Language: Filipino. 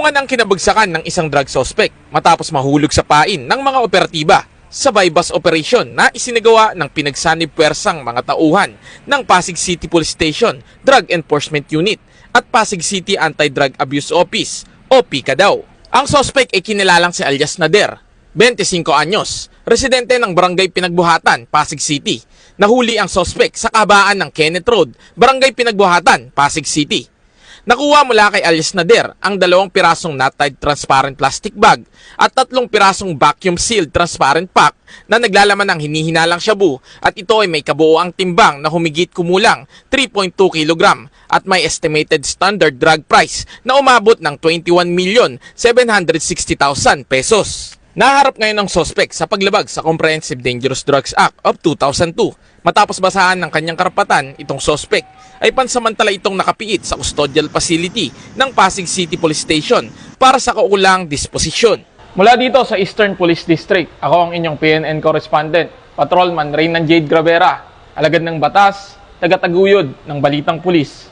Tinulungan ang kinabagsakan ng isang drug suspect matapos mahulog sa pain ng mga operatiba sa bypass operation na isinagawa ng pinagsanib puwersang mga tauhan ng Pasig City Police Station Drug Enforcement Unit at Pasig City Anti-Drug Abuse Office o PICA daw. Ang suspect ay kinilalang si alias Nader, 25 anyos, residente ng Barangay Pinagbuhatan, Pasig City. Nahuli ang suspect sa kabaan ng Kenneth Road, Barangay Pinagbuhatan, Pasig City. Nakuha mula kay alias Nader ang 2 pirasong knot-tied transparent plastic bag at 3 pirasong vacuum-sealed transparent pack na naglalaman ng hinihinalang shabu at ito ay may kabuoang timbang na humigit kumulang 3.2 kg at may estimated standard drug price na umabot ng 21,760,000 pesos. Naharap ngayon ang suspect sa paglabag sa Comprehensive Dangerous Drugs Act of 2002. Matapos basahan ng kanyang karapatan, itong suspect ay pansamantala itong nakapiit sa custodial facility ng Pasig City Police Station para sa kaukulang disposisyon. Mula dito sa Eastern Police District, ako ang inyong PNN correspondent, Patrolman Reynan Jade Gravera, alagad ng batas, tagataguyod ng Balitang Pulis.